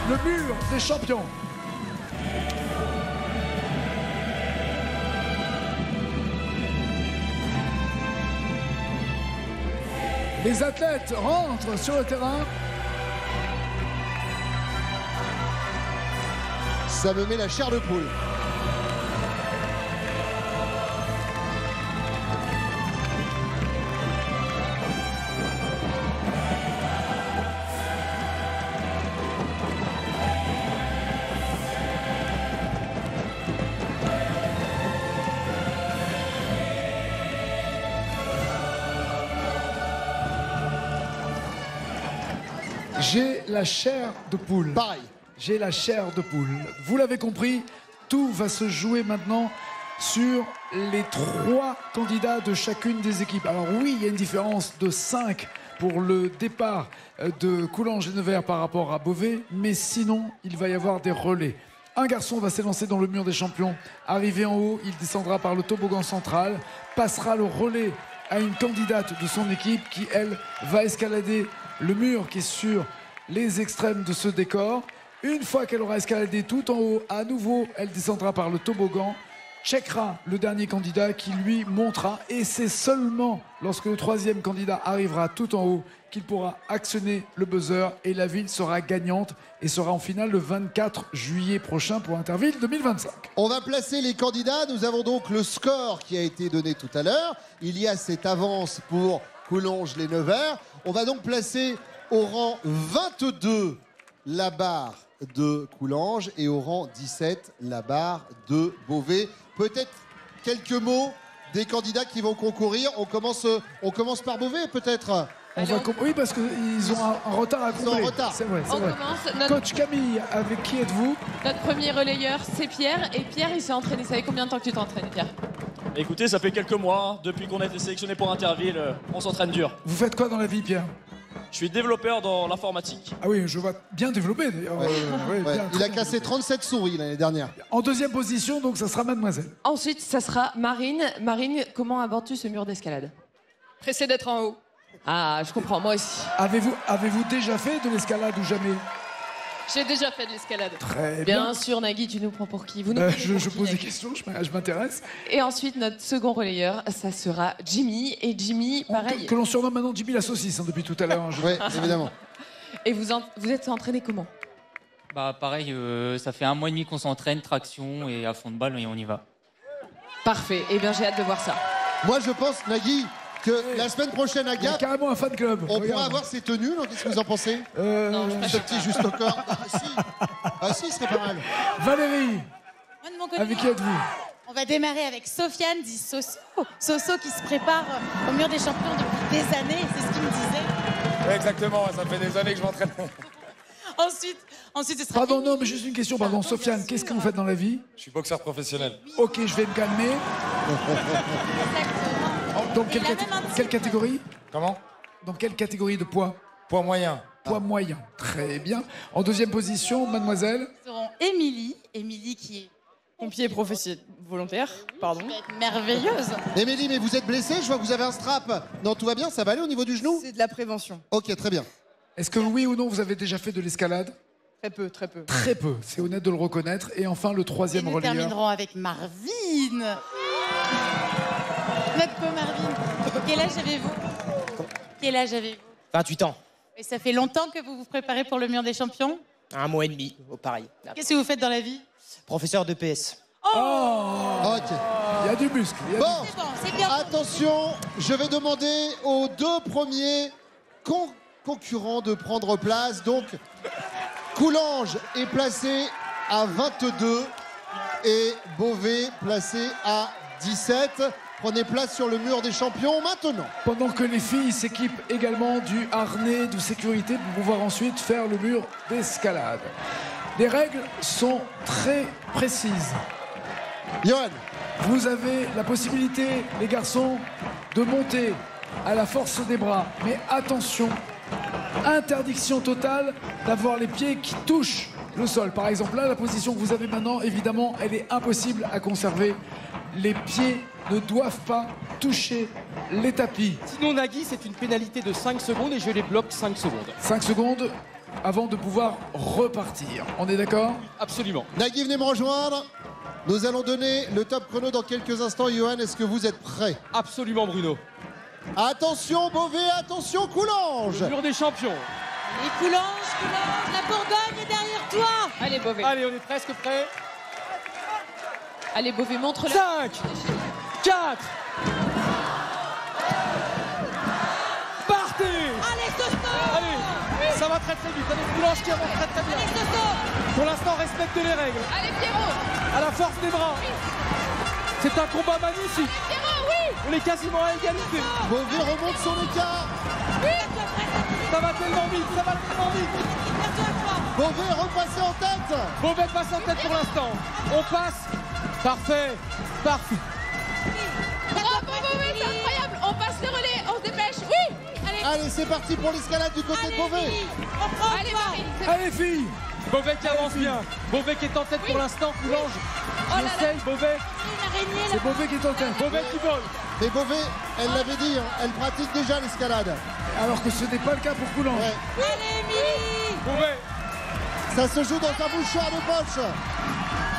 le mur des champions. Les athlètes rentrent sur le terrain. Ça me met la chair de poule. J'ai la chair de poule. Pareil. J'ai la chair de poule. Vous l'avez compris, tout va se jouer maintenant sur les 3 candidats de chacune des équipes. Alors oui, il y a une différence de 5 pour le départ de Coulanges et Nevers par rapport à Beauvais, mais sinon, il va y avoir des relais. Un garçon va s'élancer dans le mur des champions. Arrivé en haut, il descendra par le toboggan central, passera le relais à une candidate de son équipe qui, elle, va escalader le mur qui est sur les extrêmes de ce décor. Une fois qu'elle aura escaladé tout en haut, à nouveau, elle descendra par le toboggan, checkera le dernier candidat qui lui montera. Et c'est seulement lorsque le 3e candidat arrivera tout en haut qu'il pourra actionner le buzzer et la ville sera gagnante et sera en finale le 24 juillet prochain pour Interville 2025. On va placer les candidats. Nous avons donc le score qui a été donné tout à l'heure. Il y a cette avance pour Coulanges-les-Nevers. On va donc placer au rang 22 la barre de Coulanges et au rang 17 la barre de Beauvais. Peut-être quelques mots des candidats qui vont concourir. On commence par Beauvais peut-être. Oui, parce qu'ils ont un retard à combler. Ils sont en retard. C'est vrai, c'est On vrai. commence. Coach Camille, avec qui êtes-vous? Notre premier relayeur, c'est Pierre. Et Pierre, il s'est entraîné. Ça fait combien de temps que tu t'entraînes, Pierre? Écoutez, ça fait quelques mois, depuis qu'on a été sélectionné pour Interville, on s'entraîne dur. Vous faites quoi dans la vie, Pierre? Je suis développeur dans l'informatique. Ah oui, je vois bien développé d'ailleurs. Ouais. Ouais, Ouais. bien, Il a très bien cassé 37 souris l'année dernière. En 2e position, donc ça sera Mademoiselle. Ensuite, ça sera Marine. Marine, comment abordes-tu ce mur d'escalade? Pressé d'être en haut. Ah, je comprends, moi aussi. Avez-vous déjà fait de l'escalade ou jamais? J'ai déjà fait de l'escalade. Très bien. Bien sûr, Nagui, tu nous prends pour qui? Vous nous prenez Je pour qui, pose des Nagui? questions, je m'intéresse. Et ensuite, notre second relayeur, ça sera Jimmy. Et Jimmy, pareil. Que l'on surnomme maintenant Jimmy la saucisse hein, depuis tout à l'heure. hein, Oui, évidemment. Et vous êtes entraîné comment? Bah pareil, ça fait 1 mois et demi qu'on s'entraîne, traction et à fond de balle et on y va. Parfait. Eh bien, j'ai hâte de voir ça. Moi je pense, Nagui, que la semaine prochaine à Il y a Gap, carrément un fan club. on Regarde. pourra avoir ses tenues. non Qu'est-ce que vous en pensez? Non, je Ce petit juste au corps. Ah si, ce serait pas mal. Valérie, Moi, de mon côté, avec qui êtes-vous? on va démarrer avec Sofiane, dit Soso. Soso qui se prépare au mur des champions depuis des années, c'est ce qu'il me disait. Ouais, exactement, ça fait des années que je m'entraîne. Ensuite, ce sera... Pardon, non, mais juste une question, pardon. Sofiane, qu'est-ce que vous faites dans la vie? Je suis boxeur professionnel. Ok, je vais me calmer. Dans Et la même quelle catégorie? Comment? Dans quelle catégorie de poids? Poids moyen. Poids moyen. Très bien. En 2e position, Mademoiselle. Nous aurons Émilie qui est Pompier professionnel volontaire, pardon. qui va être merveilleuse. Émilie, mais vous êtes blessée? Je vois que vous avez un strap. Non, tout va bien? Ça va aller au niveau du genou? C'est de la prévention. Ok, très bien. Est-ce que oui ou non, vous avez déjà fait de l'escalade? Très peu, très peu. Très peu, c'est honnête de le reconnaître. Et enfin, le Et 3e nous relayeur. terminerons avec Marvin. Notre beau Marvin. Quel âge avez-vous? Quel âge avez-vous? 28 ans. Et ça fait longtemps que vous vous préparez pour le mur des champions? 1 mois et demi, au pareil. Qu'est-ce que vous faites dans la vie? Professeur de PS. Oh, Ok. il y a du muscle. il y a Bon, C'est bon, c'est bien. attention, je vais demander aux 2 premiers concurrents de prendre place. Donc, Coulanges est placé à 22 et Beauvais placé à 17. Prenez place sur le mur des champions maintenant. Pendant que les filles s'équipent également du harnais de sécurité pour pouvoir ensuite faire le mur d'escalade. Les règles sont très précises. Johan, Vous avez la possibilité, les garçons, de monter à la force des bras. Mais attention, interdiction totale d'avoir les pieds qui touchent le sol. Par exemple, là, la position que vous avez maintenant, évidemment, elle est impossible à conserver. Les pieds ne doivent pas toucher les tapis. Sinon, Nagui, c'est une pénalité de 5 secondes et je les bloque 5 secondes. 5 secondes, avant de pouvoir repartir. On est d'accord? Absolument. Nagui, venez me rejoindre. Nous allons donner le top chrono dans quelques instants. Johan, est-ce que vous êtes prêts? Absolument, Bruno. Attention Beauvais, attention Coulanges. Le mur des champions. Et Coulanges, la Bourgogne est derrière toi. Allez, Beauvais. Allez, on est presque prêts. Allez, Beauvais, montre-le. 5, 4. Partez. Allez, Soso. Allez, ça va très très vite. Allez, Coulanges qui avance très très bien. Allez, Soso. Pour l'instant, respectez les règles. Allez, Pierrot. À la force des bras. C'est un combat magnifique. Pierrot, oui. On est quasiment à égalité. Beauvais remonte son écart. Ça va tellement vite, ça va tellement vite. Beauvais repassé en tête. Beauvais passe en tête pour l'instant. On passe. Parfait. Parfait. Bravo, Beauvais, c'est incroyable. On passe le relais, on se dépêche. Oui. Allez, c'est parti pour l'escalade du côté de Beauvais. Allez, Marie. Allez, filles. Beauvais qui avance bien. Beauvais qui est en tête pour l'instant. Coulanges. là là. Essaye, Beauvais. C'est Beauvais qui est en tête. Beauvais qui vole. Mais Beauvais, elle l'avait dit, hein, elle pratique déjà l'escalade. Alors que ce n'est pas le cas pour Coulanges. Ouais. Allez, Émilie. Beauvais. Ça se joue dans un mouchoir de poche.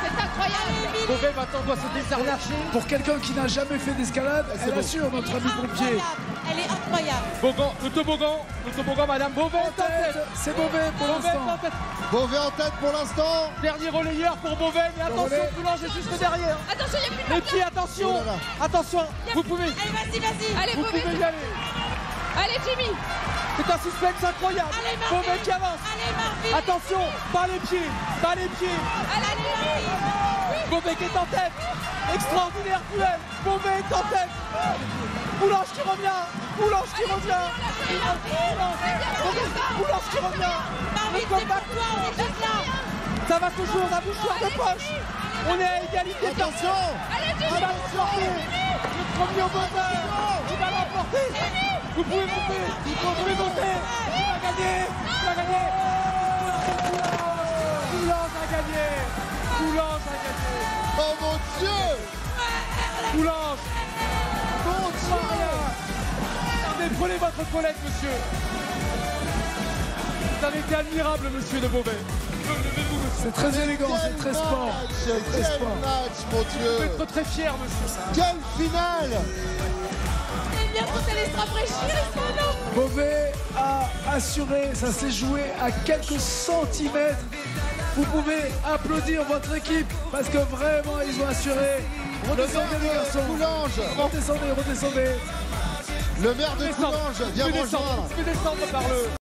C'est incroyable. Beauvais maintenant doit se désarmer. Pour quelqu'un qui n'a jamais fait d'escalade, elle beau. assure notre ami pompier. Elle est incroyable. Le toboggan, madame Beauvais est en tête. C'est Beauvais pour Beauvais est en l'instant. tête. Beauvais en tête pour l'instant. Dernier relayeur pour Beauvais, mais attention, relais. Coulanges est juste derrière. Attention, il n'y a plus de Les pieds, attention. Oh là là. Attention, vous pouvez. Allez, vas-y. Allez, Vous Beauvais. pouvez y aller. Allez, Jimmy. C'est un suspense incroyable. Allez, Marvin. Beauvais qui avance. Allez, Marvin. Attention, pas les pieds. Pas les pieds. Allez, Marvin. Beauvais qui est en tête. Extraordinaire duel. Beauvais est en tête. Coulanges qui revient. Coulanges qui revient. Coulanges qui revient. Marvin, Le c'est pour comeback. toi, on est tous là. Ça va se jouer dans un mouchoir de poche. On est à égalité. Attention. Il va l'emporter. Le premier au moteur. Il va l'emporter. Vous pouvez monter. Vous pouvez monter. Il va gagner. Il va gagner. Coulanges a gagné. Coulanges a gagné. Oh mon Dieu. Coulanges. Mon Dieu. Regardez, prenez votre collègue, monsieur. Vous avez été admirable, monsieur de Beauvais. Levez-vous, monsieur. C'est très élégant, c'est très sport. Quel C'est très sport. match, mon Vous Dieu. êtes très fier, monsieur. Quelle finale. C'est bien quand elle se rafraîchir, Beauvais a assuré, ça s'est joué à quelques centimètres. Vous pouvez applaudir votre équipe parce que vraiment ils ont assuré. Redescendez les garçons. Coulanges. Redescendez, redescendez. Le maire de Coulanges vient Vous pouvez rejoindre. descendre par le...